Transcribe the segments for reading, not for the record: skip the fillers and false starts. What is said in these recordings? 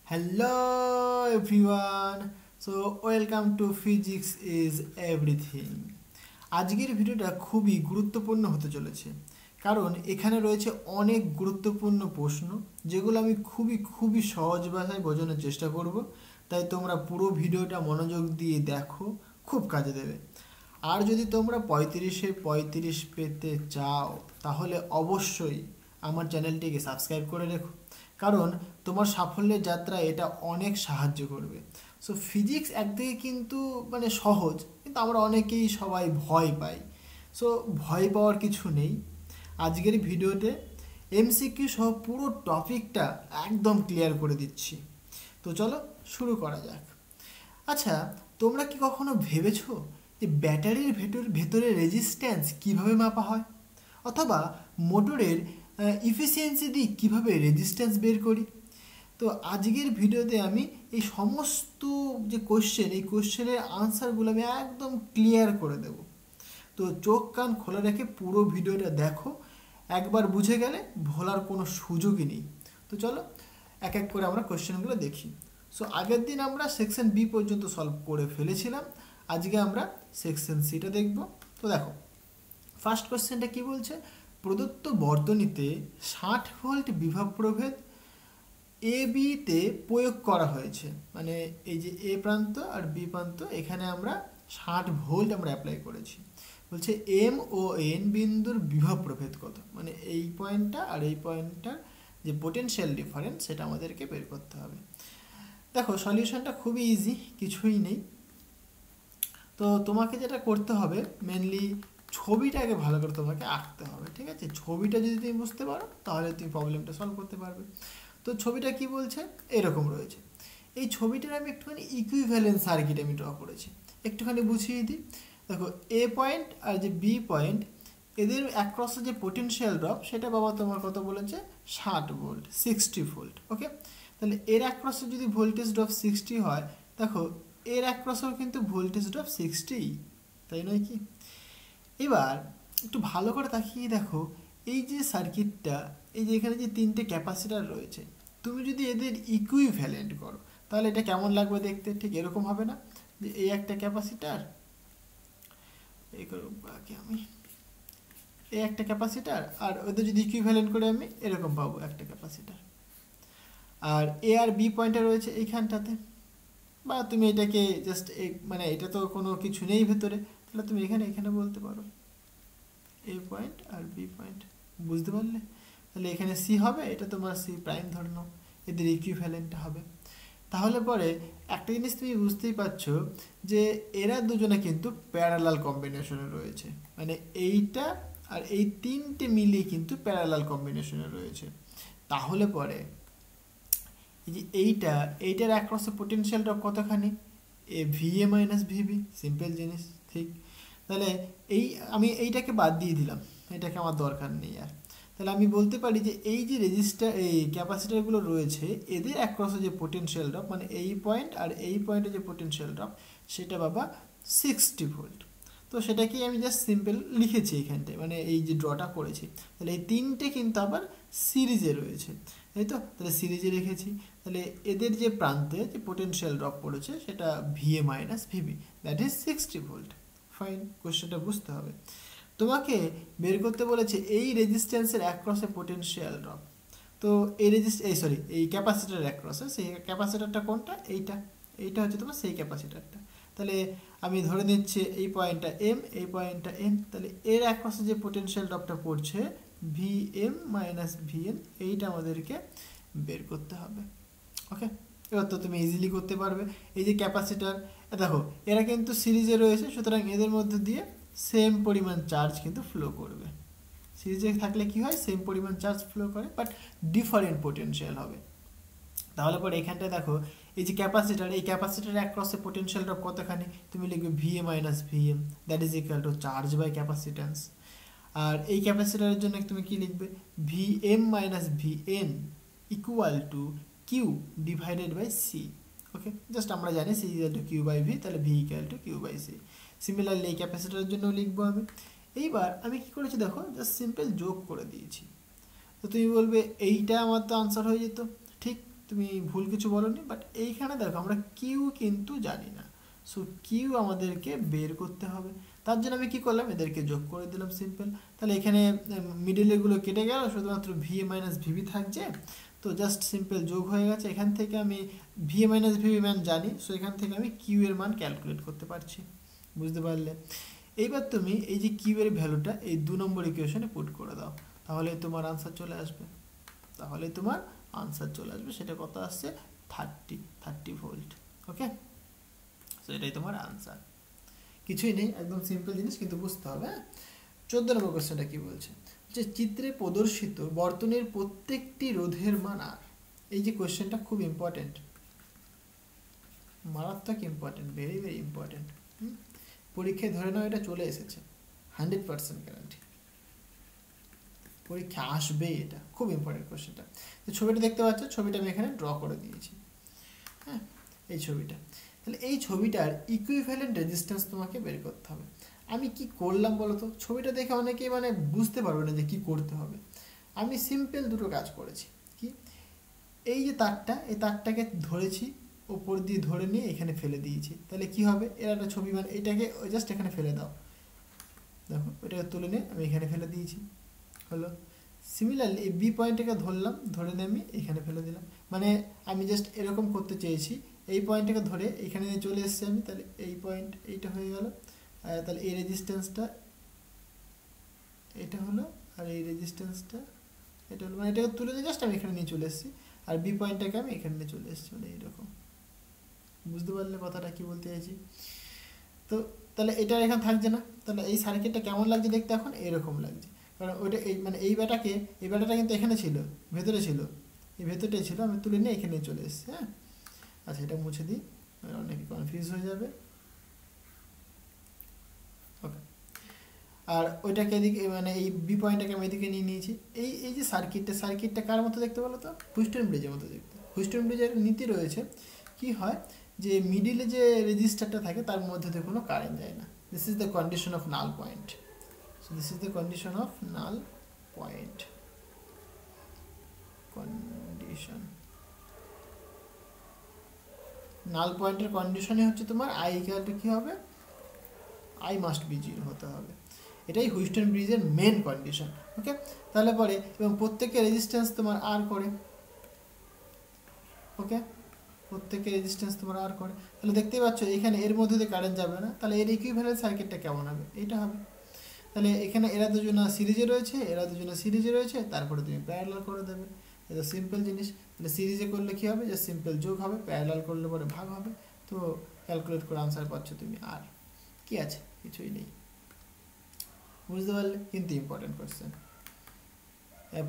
Hello everyone. Welcome to Physics is Everything. আজকের ভিডিওটা খুবই গুরুত্বপূর্ণ হতে চলেছে কারণ এখানে রয়েছে অনেক গুরুত্বপূর্ণ প্রশ্ন যেগুলো আমি খুবই সহজ ভাষায় বোঝানোর চেষ্টা করব। তাই তোমরা পুরো ভিডিওটা মনোযোগ দিয়ে দেখো, খুব কাজে দেবে। আর যদি তোমরা 35-এ 35 পেতে চাও তাহলে অবশ্যই আমার চ্যানেলটিকে সাবস্ক্রাইব করে রেখো, কারণ তোমার সাফল্যের যাত্রায় এটা অনেক সাহায্য করবে। ফিজিক্স একদিকে কিন্তু সহজ, কিন্তু আমরা অনেকেই সবাই ভয় পাই। ভয় পাওয়ার কিছু নেই। আজকের ভিডিওতে এমসিকিউ সহ পুরো টপিকটা একদম ক্লিয়ার করে দিচ্ছি। তো চলো শুরু করা যাক। আচ্ছা, তোমরা কি কখনো ভেবেছো যে ব্যাটারির ভেতরে রেজিস্ট্যান্স কিভাবে মাপা হয়, অথবা মোটরের ইফিসিয়েন্সি দিয়ে কীভাবে রেজিস্ট্যান্স বের করি? তো আজকের ভিডিওতে আমি এই সমস্ত যে এই কোশ্চেনের আনসারগুলো আমি একদম ক্লিয়ার করে দেব। তো চোখ কান খোলা রেখে পুরো ভিডিওটা দেখো, একবার বুঝে গেলে ভোলার কোনো সুযোগই নেই। তো চলো এক এক করে আমরা কোশ্চেনগুলো দেখি। আগের দিন আমরা সেকশন বি পর্যন্ত সলভ করে ফেলেছিলাম, আজকে আমরা সেকশন সিটা দেখব। তো দেখো, ফার্স্ট কোশ্চেনটা কি বলছে, প্রদত্ত বর্তনীতে 60 ভোল্ট বিভব প্রভেদ এ বিতে প্রয়োগ করা হয়েছে। মানে এই যে এ প্রান্ত আর বি প্রান্ত, এখানে আমরা 60 ভোল্ট আমরা অ্যাপ্লাই করেছি। বলছে এম ও এন বিন্দুর বিভব প্রভেদ কত, মানে এই পয়েন্টটা আর এই পয়েন্টটার যে পোটেনশিয়াল ডিফারেন্স সেটা আমাদেরকে বের করতে হবে। দেখো সলিউশনটা খুবই ইজি, কিছুই নেই। তো তোমাকে যেটা করতে হবে, মেনলি ছবিটাকে ভালো করে তোমাকে আঁকতে হবে, ঠিক আছে? ছবিটা যদি তুমি বুঝতে পারো তাহলে তুমি প্রবলেমটা সলভ করতে পারবে। তো ছবিটা কি বলছে, এরকম রয়েছে। এই ছবিটার আমি একটুখানি ইকুইভ্যালেন্স সার্কিট আমি ড্র করেছি, একটুখানি বুঝিয়ে দিই। দেখো এ পয়েন্ট আর যে বি পয়েন্ট, এদের অ্যাক্রসে যে পোটেনশিয়াল ড্রপ সেটা বাবা তোমার কত বলেছে, 60 ভোল্ট, 60 ভোল্ট। ওকে, তাহলে এর অ্যাক্রসে যদি ভোল্টেজ ড্রপ 60 হয়, দেখো এর অ্যাক্রসেও কিন্তু ভোল্টেজ ড্রপ 60, তাই নয় কি? এবার একটু ভালো করে তাকিয়ে দেখো, এই যে সার্কিটটা, এই যে এখানে যে 3টে ক্যাপাসিটার রয়েছে, তুমি যদি এদের ইকুইভ্যালেন্ট করো তাহলে এটা কেমন লাগবে দেখতে? ঠিক এরকম হবে না, যে এই একটা ক্যাপাসিটার, এই করব আগে আমি, এই একটা ক্যাপাসিটার, আর ওদের যদি ইকুইভ্যালেন্ট করে আমি এরকম পাবো একটা ক্যাপাসিটার। আর এ আর বি পয়েন্টে রয়েছে এইখানটাতে, বা তুমি এটাকে জাস্ট এটা তো কোনো কিছু নেই ভেতরে, তাহলে তুমি এখানে বলতে পারো এ পয়েন্ট আর বি পয়েন্ট, বুঝতে পারলে? তাহলে এখানে সি হবে, এটা তোমার সি প্রাইম ধরে নাও, এদের ইকুইভ্যালেন্টটা হবে। তাহলে পরে একটা জিনিস তুমি বুঝতেই পারছো যে এরা দুজনে কিন্তু প্যারালাল কম্বিনেশনে রয়েছে, মানে এইটা আর এই 3টে মিলিয়ে কিন্তু প্যারালাল কম্বিনেশনে রয়েছে। তাহলে পরে এই যে এইটার অ্যাক্রসে পোটেনশিয়াল ড্রপ কতখানি, এ V A minus V B, simple জিনিস, ঠিক? তাহলে আমি এইটাকে বাদ দিয়ে দিলাম, এটাকে আমার দরকার নেই আর। তাহলে আমি বলতে পারি যে এই যে এই ক্যাপাসিটারগুলো রয়েছে, এদের অ্যাক্রসে যে পোটেনশিয়াল ড্রপ, মানে এই পয়েন্ট আর এই পয়েন্টে যে পোটেনশিয়াল ড্রপ, সেটা বাবা 60 ভোল্ট। তো সেটাকেই আমি জাস্ট সিম্পল লিখেছি এখানটায়, মানে এই যে ড্রটা করেছি। তাহলে এই 3টে কিন্তু আবার সিরিজে রয়েছে, তাই তো? তাহলে সিরিজে রেখেছি। তাহলে এদের যে প্রান্তে যে পোটেনশিয়াল ড্রপ পড়েছে সেটা VA minus VB, that is 60 volt. Fine, কোশ্চেনটা বুঝতে হবে। তোমাকে বের করতে বলেছে এই রেজিস্ট্যান্সের অ্যাক্রসে পোটেনশিয়াল ড্রপ। তো এই ক্যাপাসিটার অ্যাক্রসে, সেই ক্যাপাসিটারটা কোনটা? এইটা হচ্ছে তোমার সেই ক্যাপাসিটারটা। তাহলে আমি ধরে নিচ্ছি এই পয়েন্টটা এম, এই পয়েন্টটা এন, তাহলে এর অ্যাক্রসে যে পোটেনশিয়াল ড্রপটা পড়ছে V M minus V N, এইটা আমাদেরকে বের করতে হবে। ওকে, এবার তো তুমি ইজিলি করতে পারবে। এই যে ক্যাপাসিটার, দেখো এরা কিন্তু সিরিজে রয়েছে, সুতরাং এদের মধ্যে দিয়ে সেম পরিমাণ চার্জ কিন্তু ফ্লো করবে। সিরিজে থাকলে কি হয়, সেম পরিমাণ চার্জ ফ্লো করে, বাট ডিফারেন্ট পোটেনশিয়াল হবে। তাহলে পরে এখানটায় দেখো এই যে ক্যাপাসিটার, এই ক্যাপাসিটার অ্যাক্রসে পোটেনশিয়াল ড্রপ কতখানি, তুমি লিখবে V A minus V M, that is equal to charge by capacitance. আর এই ক্যাপাসিটারের জন্য তুমি কি লিখবে, V M minus V N equal to Q divided by C. Okay, just আমরা জানি C equal to Q by V, তাহলে V equal to Q by C. Similarly এই ক্যাপাসিটারের জন্য লিখবো আমি। এইবার আমি কি করেছি দেখো, জাস্ট সিম্পল যোগ করে দিয়েছি। তো তুমি বলবে এইটা আমার তো আনসার হয়ে যেত, ঠিক? তুমি ভুল কিছু বলোনি, বাট এইখানে দেখো আমরা কিউ কিন্তু জানি না, সো কিউ আমাদেরকে বের করতে হবে। তার জন্য আমি কি করলাম, এদেরকে যোগ করে দিলাম সিম্পল। তাহলে এখানে মিডলেগুলো কেটে গেল, শুধুমাত্র ভিএ মাইনাস ভিবি থাকছে, তো জাস্ট সিম্পল যোগ হয়ে গেছে। এখান থেকে আমি ভিএ মাইনাস ভিবি মান জানি, সো এখান থেকে আমি কিউ এর মান ক্যালকুলেট করতে পারছি। বুঝতে পারলে? এইবার তুমি এই যে কিউ এর ভ্যালুটা এই 2 নম্বর ইকুয়েশনে পুট করে দাও, তাহলে তোমার আনসার চলে আসবে। সেটা কত আসছে, 30 ভোল্ট। ওকে, সো এটাই তোমার আনসার। কিছুই নেই, একদম সিম্পল জিনিস, কিন্তু বুঝতে হবে। 14 নম্বর কোশ্চেনটা কি বলছে, যে চিত্রে প্রদর্শিত বর্তনীর প্রত্যেকটি রোধের মান আর। এই যে কোশ্চেনটা খুব ইম্পর্টেন্ট, মারাত্মক ইম্পর্টেন্ট, ভেরি ভেরি ইম্পর্টেন্ট। পরীক্ষায় ধরে নাও এটা চলে এসেছে, 100% গ্যারান্টি পরীক্ষা আসবে, এটা খুব ইম্পর্টেন্ট কোশ্চেনটা। তো ছবিটা দেখতে পাচ্ছ, ছবিটা আমি এখানে ড্র করে দিয়েছি। হ্যাঁ, এই ছবিটা, তাহলে এই ছবিটার ইকুইভ্যালেন্ট রেজিস্ট্যান্স তোমাকে বের করতে হবে। আমি কি করলাম বলো তো, ছবিটা দেখে অনেকেই মানে বুঝতে পারবে না যে কি করতে হবে। আমি সিম্পল দুটো কাজ করেছি। কি, এই যে তারটা, এই তারটাকে ধরেছি, ওপর দিয়ে ধরে নিয়ে এখানে ফেলে দিয়েছি। তাহলে কি হবে, এর একটা ছবি, মানে এটাকে জাস্ট এখানে ফেলে দাও, দেখো এটাকে তুলে নিয়ে আমি এখানে ফেলে দিয়েছি, হলো। সিমিলারলি এই বি পয়েন্টটাকে ধরলাম, ধরে নিয়ে আমি এখানে ফেলে দিলাম। মানে আমি জাস্ট এরকম করতে চেয়েছি, এই পয়েন্টটাকে ধরে এখানে নিয়ে চলে এসেছি আমি, তাহলে এই পয়েন্ট এইটা হয়ে গেল, তাহলে এই রেজিস্ট্যান্সটা এটা হলো, আর এই রেজিস্ট্যান্সটা এটা হলো, মানে এটাকে তুলে নিয়ে জাস্ট আমি এখানে নিয়ে চলে এসেছি, আর বি পয়েন্টটাকে আমি এখানে নিয়ে চলে এসেছি, মানে এইরকম। বুঝতে পারলে কথাটা কি বলতে চাইছি? তো তাহলে এটা এখানে থাকছে না, তাহলে এই সার্কিটটা কেমন লাগছে দেখতে, এখন এরকম লাগছে। কারণ ওইটা এই মানে এই ব্যাটাটা কিন্তু এখানে ছিল, ভেতরে ছিল, এই ভেতরটাই ছিল, আমি তুলে নিয়ে এখানে চলে এসেছি। হ্যাঁ, আচ্ছা এটা মুছে দিই, অনেকে কনফিউজ হয়ে যাবে। ওকে, আর ওইটাকে এদিকে, মানে এই বি পয়েন্টটাকে আমি এদিকে নিয়ে নিয়েছি। এই যে সার্কিটটা কার মতো দেখতে বলো তো, হুইস্টন ব্রিজের মতো দেখতে। হুইস্টন ব্রিজের নীতি রয়েছে, কি হয় যে মিডিলে যে রেজিস্টারটা থাকে তার মধ্যে দিয়ে কোনো কারেন্ট যায় না। This is the condition of null point. So this is the condition of null point. Null পয়েন্টের কন্ডিশনে হচ্ছে তোমার আই ইকুয়াল টু কী হবে, আই মাস্ট বি 0 হতে হবে। এটাই হুইস্টন ব্রিজের মেন কন্ডিশন। ওকে, তাহলে পরে এবং প্রত্যেকের রেজিস্ট্যান্স তোমার আর করে। ওকে, প্রত্যেকের রেজিস্ট্যান্স তোমার আর করে, তাহলে দেখতেই পাচ্ছ এখানে এর মধ্যে দিয়ে কারেন্ট যাবে না, তাহলে এর ইকুইভ্যালেন্ট সার্কিটটা কেমন হবে, এটা হবে। তাহলে এখানে এরা দুজনা সিরিজে রয়েছে, তারপরে তুমি প্যারালাল করে দেবে। এটা সিম্পল জিনিস। তাহলে সিরিজে করলে কী হবে, যে সিম্পল যোগ হবে, প্যারালাল করলে পরে ভাগ হবে। তো ক্যালকুলেট করে আনসার পাচ্ছ তুমি আর। কি আছে, কিছুই নেই। বুঝতে পারলে? কিন্তু ইম্পর্টেন্ট কোয়েশ্চেন।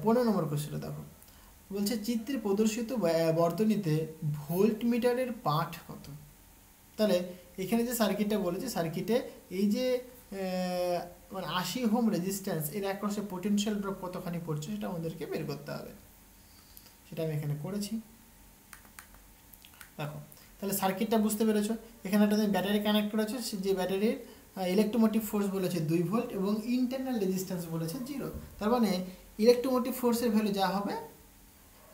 15 নম্বর কোয়েশ্চেনটা দেখো, বলছে চিত্রে প্রদর্শিত বর্তনীতে ভোল্ট মিটারের পাঠ কত। তাহলে এখানে যে সার্কিটটা বলেছে, সার্কিটে এই যে মানে 80 ওহম রেজিস্ট্যান্স, এর অ্যাক্রসে পোটেনশিয়াল ড্রপ কতখানি পড়ছে সেটা আমাদেরকে বের করতে হবে। সেটা আমি এখানে করেছি। দেখো, তাহলে সার্কিটটা বুঝতে পেরেছো। এখানে একটা ব্যাটারি কানেক্ট করেছে, যে ব্যাটারির ইলেকট্রোমোটিভ ফোর্স বলেছে 2 ভোল্ট এবং ইন্টারনাল রেজিস্ট্যান্স বলেছে 0। তার মানে ইলেকট্রোমোটিভ ফোর্সের ভ্যালু যা হবে,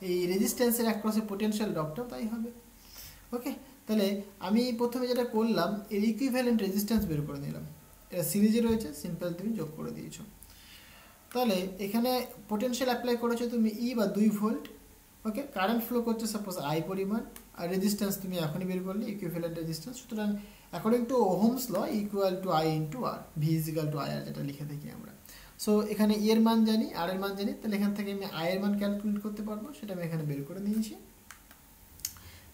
এই রেজিস্ট্যান্সের অ্যাক্রসে পোটেনশিয়াল ড্রপটাও তাই হবে। ওকে, তাহলে আমি প্রথমে যেটা করলাম, এর ইকুইভ্যালেন্ট রেজিস্ট্যান্স বের করে নিলাম। এটা সিরিজে রয়েছে, সিম্পল তুমি যোগ করে দিয়েছো। তাহলে এখানে পোটেনশিয়াল অ্যাপ্লাই করেছো তুমি ই বা 2 ভোল্ট। ওকে, কারেন্ট ফ্লো করছে সাপোজ আই পরিমাণ, আর রেজিস্ট্যান্স তুমি এখনই বের করলে ইকুইভ্যালেন্ট রেজিস্ট্যান্স। সুতরাং according to Ohm's law equal to I into R, V is equal to I R, যেটা লিখে থাকি আমরা। সো এখানে ই এর মান জানি, আর এর মান জানি, তাহলে এখান থেকে আমি আই এর মান ক্যালকুলেট করতে পারবো, সেটা আমি এখানে বের করে নিয়েছি।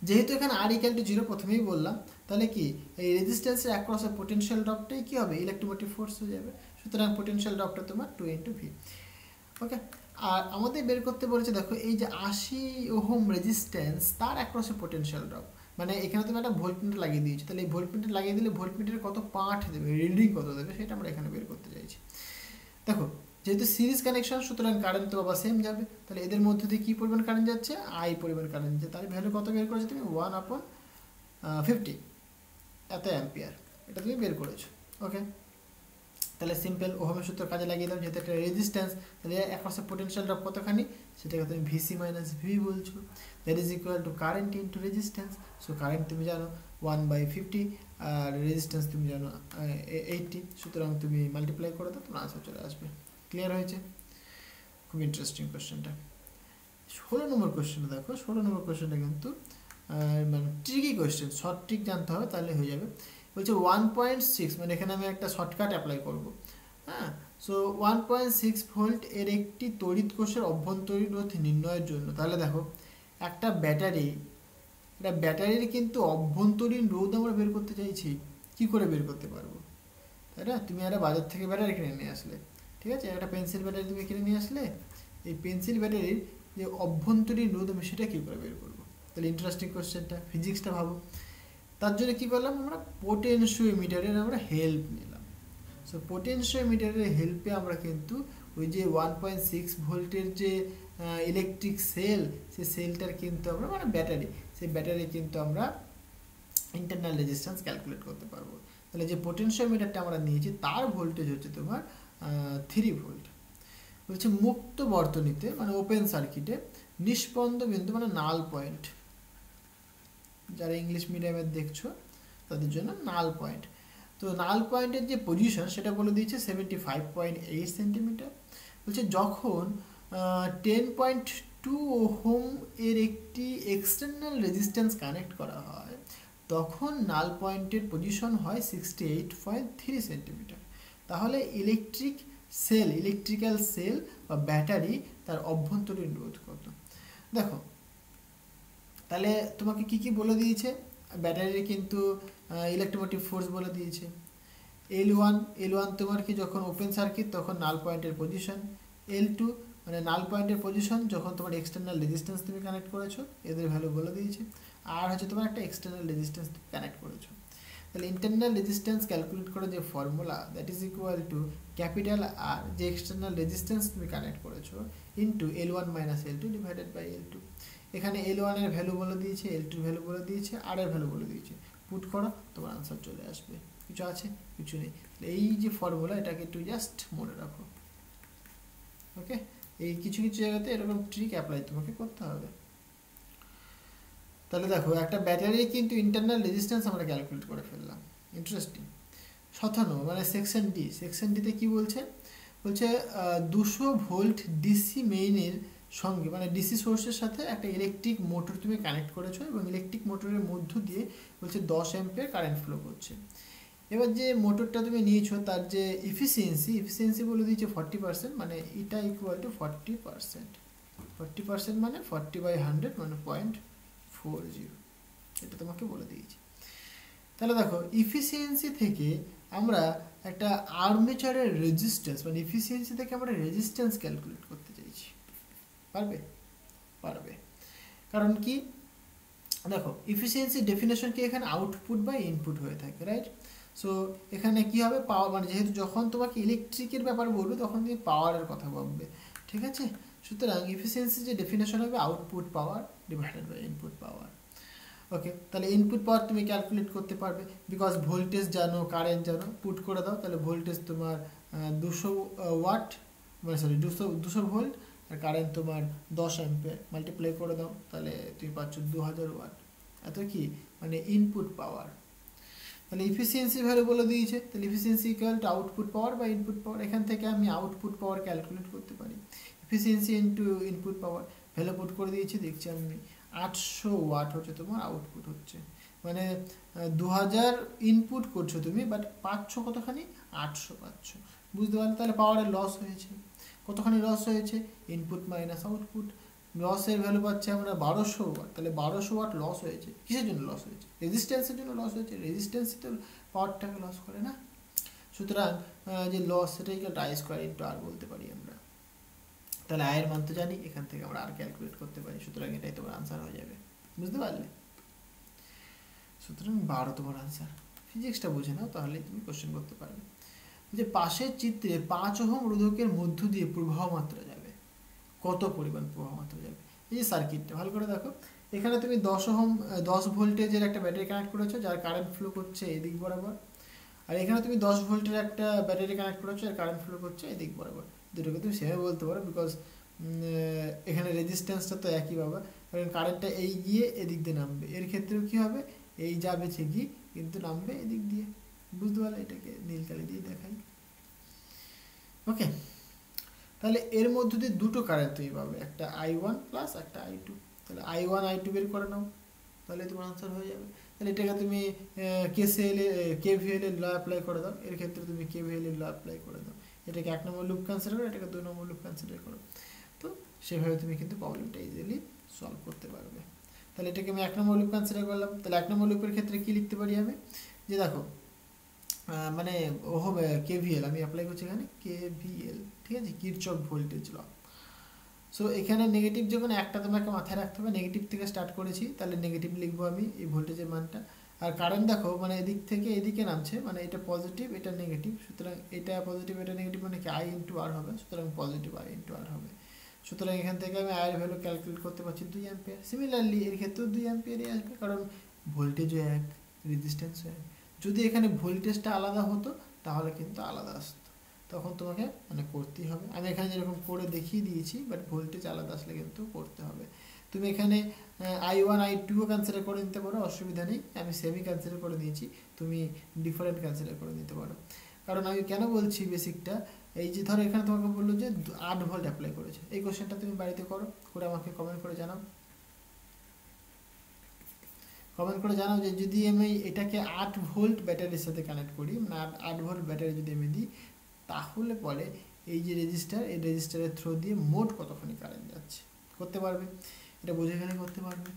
যেহেতু এখানে আর ইকুয়াল টু 0 প্রথমেই বললাম, তাহলে কি এই রেজিস্ট্যান্সের অ্যাক্রসের পোটেনশিয়াল ড্রপটাই কী হবে, ইলেকট্রোমোটিভ ফোর্স হয়ে যাবে। সুতরাং পোটেনশিয়াল ড্রপটা তোমার 2 ইন্টু ভি। ওকে, আর আমাদের বের করতে বলেছে, দেখো এই যে 80 ওহম রেজিস্ট্যান্স, তার অ্যাক্রসে পোটেনশিয়াল ড্রপ, মানে এখানে তুমি একটা ভোল্টমিটার লাগিয়ে দিয়েছো, তাহলে এই ভোল্টমিটার লাগিয়ে দিলে ভোল্টমিটারে কত পাঠ দেবে, রিডিং কত দেবে, সেটা আমরা এখানে বের করতে চাইছি। দেখো, যেহেতু সিরিজ কানেকশন, সুতরাং কারেন্ট তো আবার সেম যাবে। তাহলে এদের মধ্যে দিয়ে কী পরিমাণ কারেন্ট যাচ্ছে, আই পরিমাণ কারেন্ট যাচ্ছে। তার ভ্যালু কত বের করেছো তুমি, 1/50 এত অ্যাম্পিয়ার, এটা তুমি বের করেছো। ওকে, তাহলে সিম্পল ওহমের সূত্র কাজে লাগিয়ে দাও, যেহেতু একটা রেজিস্ট্যান্স, তাহলে একপাশে পোটেনশিয়াল ড্রপ কতখানি, সেটাকে তুমি ভিসি মাইনাস ভি বলছো। That is equal two current into resistance. So current তুমি জানো 1/50 আর রেজিস্ট্যান্স তুমি জানো 80, সুতরাং তুমি মাল্টিপ্লাই করে দাও, তোমার আনসার চলে আসবে। ক্লিয়ার হয়েছে? খুব ইন্টারেস্টিং কোশ্চেনটা। 16 নম্বর কোশ্চেনটা দেখো, 16 নম্বর কোশ্চেনটা কিন্তু মানে ট্রিকি কোশ্চেন, শর্ট ট্রিক জানতে হবে তাহলে হয়ে যাবে। বলছে 1.6, মানে এখানে আমি একটা শর্টকাট অ্যাপ্লাই করব। হ্যাঁ, সো 1.6 ভোল্ট এর একটি তড়িৎ কোষের অভ্যন্তরীণ রোধ নির্ণয়ের জন্য, তাহলে দেখো একটা ব্যাটারির কিন্তু অভ্যন্তরীণ রোধ আমরা বের করতে চাইছি, কি করে বের করতে পারবো, তাই না? তুমি একটা বাজার থেকে ব্যাটারি কিনে নিয়ে আসলে, ঠিক আছে, একটা পেন্সিল ব্যাটারি তুমি কিনে নিয়ে আসলে, এই পেন্সিল ব্যাটারির যে অভ্যন্তরীণ রোধ আমি সেটা কী করে বের করবো? তাহলে ইন্টারেস্টিং কোশ্চেনটা, ফিজিক্সটা ভাবো। তার জন্য কী করলাম, আমরা পোটেনশিওমিটারের আমরা হেল্প নিলাম। সো পোটেনশিওমিটারের হেল্পে আমরা কিন্তু ওই যে 1.6 ভোল্টের যে ইলেকট্রিক সেল, সেই সেলটার কিন্তু আমরা মানে ব্যাটারি, সেই ব্যাটারি কিন্তু আমরা ইন্টারনাল রেজিস্ট্যান্স ক্যালকুলেট করতে পারবো। তাহলে যে পোটেনশিওমিটারটা আমরা নিয়েছি তার ভোল্টেজ হচ্ছে তোমার 3 ভোল্ট। বলছে মুক্ত বর্তনীতে মানে ওপেন সার্কিটে নিষ্পন্দ বিন্দু মানে নাল পয়েন্ট, যারা ইংলিশ মিডিয়ামে দেখছো তাদের জন্য নাল পয়েন্ট। তো নাল পয়েন্টের যে পজিশন সেটা বলে দিয়েছে 75.8 সেন্টিমিটার। বলছে যখন 10.2 ওহম এর একটি এক্সটার্নাল রেজিস্ট্যান্স কানেক্ট করা হয় তখন নাল পয়েন্টের পজিশন হয় 68.3 সেন্টিমিটার। তাহলে ইলেকট্রিক্যাল সেল বা ব্যাটারি তার অভ্যন্তরীণ রোধ কত? দেখো তাহলে তোমাকে কি কি বলে দিয়েছে, ব্যাটারির কিন্তু ইলেকট্রোমোটিভ ফোর্স বলে দিয়েছে। L1 তোমার কি যখন ওপেন সার্কিট তখন নাল পয়েন্টের পজিশন, L2 মানে নাল পয়েন্টের পজিশন যখন তোমার এক্সটার্নাল রেজিস্ট্যান্স তুমি কানেক্ট করেছো, এদের ভ্যালু বলে দিয়েছে। আর হচ্ছে তোমার একটা এক্সটার্নাল রেজিস্ট্যান্স তুমি কানেক্ট করেছো। তাহলে ইন্টারনাল রেজিস্ট্যান্স ক্যালকুলেট করে যে formula, that is equal to capital R যে এক্সটার্নাল রেজিস্ট্যান্স তুমি কানেক্ট করেছো into L1 minus L2 divided by L2। এখানে L1 এর ভ্যালু বলে দিয়েছে, L2 এর ভ্যালু বলে দিয়েছে, আর এর ভ্যালু বলে দিয়েছে। পুট করো, তোমার আনসার চলে আসবে। কিছু আছে? কিছু নেই। এই যে ফর্মুলা এটাকে একটু জাস্ট মনে রাখো। ওকে, এই কিছু কিছু জায়গাতে এরকম ট্রিক অ্যাপ্লাই তোমাকে করতে হবে। তাহলে দেখো একটা ব্যাটারি কিন্তু ইন্টারনাল রেজিস্ট্যান্স আমরা ক্যালকুলেট করে ফেললাম। ইন্টারেস্টিং। 57 মানে সেকশন ডিতে কি বলছে, বলছে 200 ভোল্ট ডিসি মেইনের সঙ্গে মানে ডিসি সোর্সের সাথে একটা ইলেকট্রিক মোটর তুমি কানেক্ট করেছো এবং ইলেকট্রিক মোটরের মধ্য দিয়ে বলছে 10 অ্যাম্পিয়ার কারেন্ট ফ্লো করছে। এবার যে মোটরটা তুমি নিয়েছো তার যে এফিসিয়েন্সি বলে দিয়েছে 40%, মানে এটা ইকুয়াল টু 40%, মানে 40/100 মানে 0.40, এটা তোমাকে বলে দিয়েছি। তাহলে দেখো ইফিসিয়েন্সি থেকে আমরা একটা আর্মেচারের রেজিস্ট্যান্স মানে ইফিসিয়েন্সি থেকে আমরা রেজিস্ট্যান্স ক্যালকুলেট করতে চাইছি, পারবে। কারণ কি দেখো ইফিসিয়েন্সি ডেফিনেশন কি এখানে আউটপুট বা ইনপুট হয়ে থাকে, রাইট? সো এখানে কি হবে, পাওয়ার মানে যেহেতু যখন তোমাকে ইলেকট্রিকের ব্যাপার বলবে তখন তুমি পাওয়ারের কথা ভাববে, ঠিক আছে? সুতরাং ইফিসিয়েন্সি যে ডেফিনেশন হবে output power divided by input power. Okay, তাহলে ইনপুট পাওয়ার তুমি ক্যালকুলেট করতে পারবে বিকজ ভোল্টেজ জানো, কারেন্ট জানো, পুট করে দাও। তাহলে ভোল্টেজ তোমার 200 ওয়াট মানে সরি 200 ভোল্ট আর কারেন্ট তোমার 10 অ্যাম্পিয়ার, মাল্টিপ্লাই করে দাও তাহলে তুমি পাচ্ছ 2000 ওয়াট। এত কি মানে ইনপুট পাওয়ার। তাহলে ইফিসিয়েন্সি ভ্যালু বলে দিয়েছে, তাহলে ইফিসিয়েন্সি ইকুয়াল টু আউটপুট পাওয়ার বা ইনপুট পাওয়ার। এখান থেকে আমি আউটপুট পাওয়ার ক্যালকুলেট করতে পারি, ইফিসিয়েন্সি ইন্টু ইনপুট পাওয়ার ভ্যালু পুট করে দিয়েছি, দেখছি আমি 800 ওয়াট হচ্ছে তোমার আউটপুট হচ্ছে, মানে 2000 ইনপুট করছো তুমি বাট পাচ্ছ কতখানি, 800 পাচ্ছ। বুঝতে পারলে? তাহলে পাওয়ারের লস হয়েছে, কতখানি লস হয়েছে, ইনপুট মাইনাস আউটপুট। লসের ভ্যালু পাচ্ছে আমরা 1200 ওয়াট, তাহলে 1200 ওয়াট লস হয়েছে। কিসের জন্য লস হয়েছে? রেজিস্ট্যান্সের জন্য লস হয়েছে। রেজিস্ট্যান্সই তো পাওয়ারটাকে লস করে না। সুতরাং যে লস সেটাই আই স্কোয়ার ইন্টু আর বলতে পারি আমরা। তাহলে আয়ের মান তো জানি, এখান থেকে আমরা আর ক্যালকুলেট করতে পারি, সুতরাং এটাই তোমার আনসার হয়ে যাবে। বুঝতে পারলে? সুতরাং 12 তোমার আনসার। ফিজিক্সটা বুঝে নাও তাহলে তুমি কোশ্চেন করতে পারবে। যে পাশের চিত্রে 5 ওহম রোধকের মধ্য দিয়ে প্রবাহ মাত্রা যাবে, কত পরিমাণ প্রবাহ মাত্রা যাবে? এই সার্কিটটা ভালো করে দেখো, এখানে তুমি 10 ভোল্টেজের একটা ব্যাটারি কানেক্ট করেছো যার কারেন্ট ফ্লো করছে এদিক বরাবর, আর এখানে তুমি 10 ভোল্টের একটা ব্যাটারি কানেক্ট করেছো আর কারেন্ট ফ্লো করছে এদিক বরাবর, দুটোকে তুমি সেভাবে বলতে পারো, বিকজ এখানে রেজিস্ট্যান্সটা তো একই পাবে, কারণ কারেন্টটা এই গিয়ে এদিক দিয়ে নামবে, এর ক্ষেত্রেও কী হবে, এই যাবে ঠিকই কিন্তু নামবে এদিক দিয়ে। বুঝতে পারলে? এটাকে নীল কালি দিয়ে দেখাই। ওকে, তাহলে এর মধ্যে দিয়ে দুটো কারেন্ট তুমি পাবে, একটা I1 প্লাস একটা I2। তাহলে I1 I2 বের করে নাও, তাহলে তোমার আনসার হয়ে যাবে। তাহলে এটাকে তুমি KVL এর ল অ্যাপ্লাই করে দাও, এর ক্ষেত্রে তুমি KVL এর ল অ্যাপ্লাই করে দাও, এটাকে 1 নম্বর লুপ কনসিডার করো, এটাকে 2 নম্বর লুপ কনসিডার করো। তো সেভাবে তুমি কিন্তু প্রবলেমটা ইজিলি সলভ করতে পারবে। তাহলে এটাকে আমি 1 নম্বর লুপ কনসিডার করলাম। তাহলে 1 নম্বর লুপের ক্ষেত্রে কি লিখতে পারি আমি, যে দেখো মানে ও হবে KVL, আমি অ্যাপ্লাই করছি এখানে KVL, ঠিক আছে, কিরচফ ভোল্টেজ ল। সো এখানে নেগেটিভ যখন একটা তোমাকে মাথায় রাখতে হবে, নেগেটিভ থেকে স্টার্ট করেছি, তাহলে নেগেটিভ লিখবো আমি এই ভোল্টেজের মানটা। আর কারেন্ট দেখো মানে এদিক থেকে এদিকে নামছে, মানে এটা পজিটিভ এটা নেগেটিভ, সুতরাং এটা পজিটিভ এটা নেগেটিভ, মানে কি I ইন্টু আর হবে, সুতরাং পজিটিভ I ইন্টু আর হবে। সুতরাং এখান থেকে আমি I এর ভ্যালু ক্যালকুলেট করতে পারছি 2 অ্যাম্পিয়ার। সিমিলারলি এর ক্ষেত্রেও 2 অ্যাম্পিয়ারই আসবে, কারণ ভোল্টেজও এক, রেজিস্ট্যান্সও এক। যদি এখানে ভোল্টেজটা আলাদা হতো তাহলে কিন্তু আলাদা আসতো, তখন তোমাকে মানে করতেই হবে। আমি এখানে যেরকম করে দেখিয়ে দিয়েছি, বাট ভোল্টেজ আলাদা আসলে কিন্তু করতে হবে। তুমি এখানে I1 I2ও কনসিডার করে নিতে পারো, অসুবিধা নেই, আমি সেমি কনসিডার করে নিয়েছি, তুমি ডিফারেন্ট কনসিডার করে নিতে পারো। কারণ আমি কেন বলছি বেসিকটা, এই যে ধরো এখানে তোমাকে বললো যে 8 ভোল্ট অ্যাপ্লাই করেছে, এই কোশ্চেনটা তুমি বাড়িতে করো, করে আমাকে কমেন্ট করে জানাও। কমেন্ট করে জানাও যে যদি আমি এটাকে 8 ভোল্ট ব্যাটারির সাথে কানেক্ট করি, মানে 8 ভোল্ট ব্যাটারি যদি আমি দিই, তাহলে পরে এই যে রেজিস্টার, এই রেজিস্টারের থ্রু দিয়ে মোট কতখানি কারেন্ট যাচ্ছে করতে পারবে, এটা বুঝে গেলে করতে পারবে।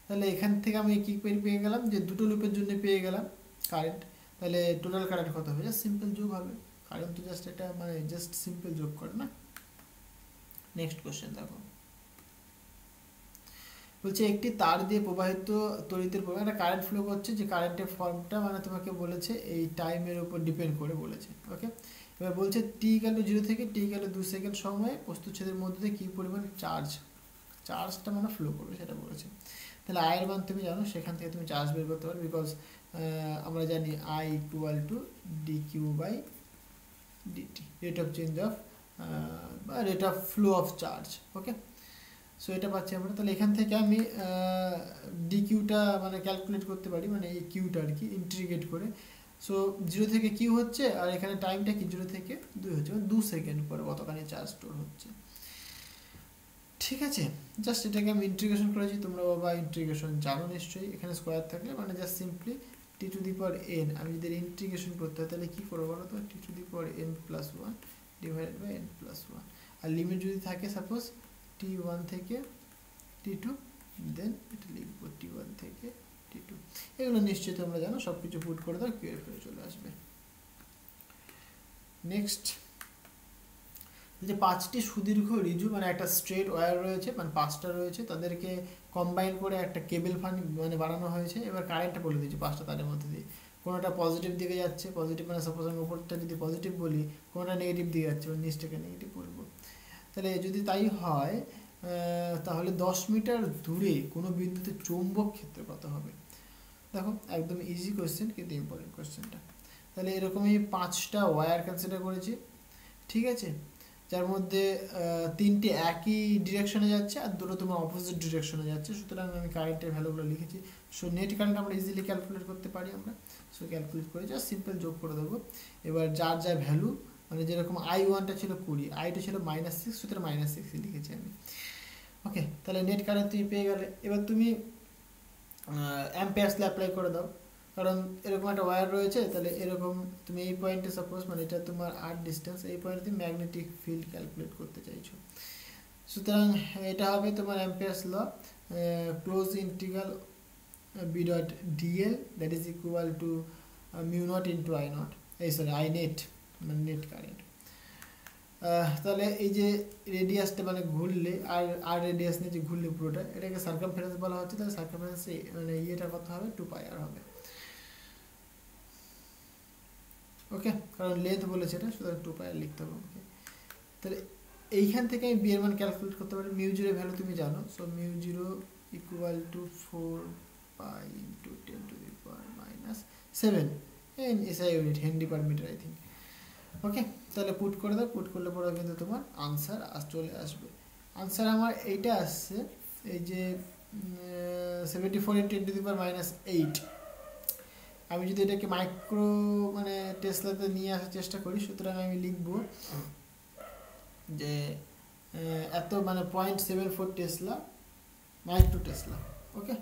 তাহলে এখান থেকে আমি কী পেয়ে গেলাম, যে দুটো লুপের জন্য পেয়ে গেলাম কারেন্ট। তাহলে টোটাল কারেন্ট কত হবে, জাস্ট সিম্পল যোগ হবে, কারেন্ট তো জাস্ট এটা মানে জাস্ট সিম্পল যোগ করে না। নেক্সট কোশ্চেন দেখো, বলছে একটি তার দিয়ে প্রবাহিত তড়িতের প্রবাহ, একটা কারেন্ট ফ্লো করছে, যে কারেন্টের ফর্মটা মানে তোমাকে বলেছে এই টাইমের উপর ডিপেন্ড করে বলেছে। ওকে, এবার বলছে t=0 থেকে t=2 সেকেন্ড সময়ে প্রস্তুচ্ছেদের মধ্যে দিয়ে কী পরিমাণ চার্জটা মানে ফ্লো করবে সেটা বলেছে। তাহলে I এর মান তুমি জানো, সেখান থেকে তুমি চার্জ বের করতে পারো, বিকজ আমরা জানি I = dq/dt, rate of change of বা rate of flow of charge. Okay, so এটা পাচ্ছি আমরা। তাহলে এখান থেকে আমি ডিকিউটা মানে ক্যালকুলেট করতে পারি, মানে এই কিউটা আর কি ইন্টিগ্রেট করে। সো 0 থেকে কিউ হচ্ছে, আর এখানে টাইমটা কি 0 থেকে 2 হচ্ছে, মানে 2 সেকেন্ড পরে কতখানি চার্জ স্টোর হচ্ছে। ঠিক আছে, জাস্ট এটাকে আমি ইন্টিগ্রেশন করেছি, তোমরা বাবা ইন্টিগ্রেশন জানো নিশ্চয়ই, এখানে স্কোয়ার থাকলে মানে জাস্ট সিম্পলি t⁴n, আমি যদি ইন্টিগ্রেশন করতে হয় তাহলে কী করবো বলো তো, t⁴n+1 divided by n+1, R limit যদি থাকে সাপোজ t1 থেকে t2, দেন এটা লিখবো t1 থেকে t2। এগুলো নিশ্চয়ই তোমরা জানো, সব কিছু পুট করে দাও, কিউ এর চলে আসবে। নেক্সট, যে 5টি সুদীর্ঘ রিজু মানে একটা স্ট্রেট ওয়্যার রয়েছে, মানে 5টা রয়েছে, তাদেরকে কম্বাইন করে একটা কেবল ফান মানে বানানো হয়েছে। এবার কারেন্টটা বলে দিয়েছি 5টা তারের মধ্যে দিয়ে, কোনোটা পজিটিভ দিকে যাচ্ছে, পজিটিভ মানে সাপোজ আমি উপরটা যদি পজিটিভ বলি, কোনোটা নেগেটিভ দিকে যাচ্ছে, মানে নিচটাকে নেগেটিভ বলবো। তাহলে যদি তাই হয়, তাহলে 10 মিটার দূরে কোনো বিন্দুতে চৌম্বক ক্ষেত্র কত হবে। দেখো একদম ইজি কোয়েশ্চেন, কিন্তু ইম্পর্টেন্ট কোয়েশ্চেনটা। তাহলে এরকমই 5টা ওয়্যার কনসিডার করেছি, ঠিক আছে, যার মধ্যে 3টে একই ডিরেকশনে যাচ্ছে আর দুটো তোমার অপোজিট ডিরেকশনে যাচ্ছে। সুতরাং আমি কারেন্টের ভ্যালুগুলো লিখেছি। সো নেট কারেন্ট আমরা ইজিলি ক্যালকুলেট করতে পারি আমরা। সো ক্যালকুলেট করে জাস্ট সিম্পল যোগ করে দেবো। এবার যার যা ভ্যালু, মানে যেরকম I1টা ছিল 20, I2 ছিল -6, সুতরাং -6 লিখেছি আমি। ওকে, তাহলে নেট কারেন্ট তুমি পেয়ে গেলে। এবার তুমি অ্যাম্পিয়ার্স ল অ্যাপ্লাই করে দাও, কারণ এরকম একটা ওয়্যার রয়েছে, তাহলে এরকম তুমি এই পয়েন্টে সাপোজ মানে এটা তোমার r ডিস্টেন্স, এই পয়েন্টে তুমি ম্যাগনেটিক ফিল্ড ক্যালকুলেট করতে চাইছো। সুতরাং এটা হবে তোমার Ampere's law, close integral B.dl that is equal to μ0 into I0, I net মানে নেট কারেন্ট। তাহলে এই যে রেডিয়াসটা মানে ঘুরলে আর রেডিয়াস নিয়ে যে ঘুরলে পুরোটা, এটাকে সার্কামফারেন্স বলা হচ্ছে। তাহলে সার্কামফারেন্স মানে ইয়েটা কত হবে, 2πr হবে। ওকে, কারণ লেন্থ বলেছে এটা, সুতরাং 2πr লিখতে হবে। ওকে, তাহলে এইখান থেকে আমি বিয়ের মান ক্যালকুলেট করতে পারি। μ0 এর ভ্যালু তুমি জানো, so μ0 = 4π × 10⁻⁷ SI unit henry per metre I think. Okay, তাহলে পুট করে দাও, পুট করলে পরে কিন্তু তোমার আনসার চলে আসবে। আনসার আমার এইটা আসছে, এই যে 74 × 10⁻⁸। আমি যদি এটাকে মাইক্রো মানে টেসলাতে নিয়ে আসার চেষ্টা করি, সুতরাং আমি লিখব যে এত মানে 0.74 টেসলা মাইক্রো টেসলা। ওকে,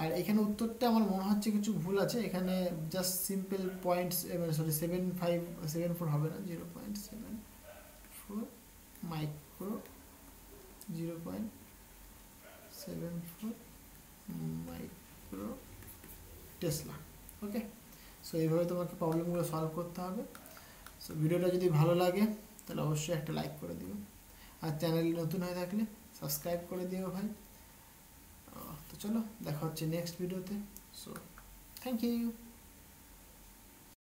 আর এখানে উত্তরটা আমার মনে হচ্ছে কিছু ভুল আছে, এখানে জাস্ট সিম্পল পয়েন্টস, সরি 74 হবে না, 0.74 মাইক্রো, 0.74 মাইক্রো টেসলা। ওকে, সো এইভাবে তোমাকে প্রবলেমগুলো সলভ করতে হবে। সো ভিডিওটা যদি ভালো লাগে তাহলে অবশ্যই একটা লাইক করে দিও, আর চ্যানেলে নতুন হয়ে থাকলে সাবস্ক্রাইব করে দিও ভাই। তো চলো দেখা হচ্ছে নেক্সট ভিডিওতে। So thank you.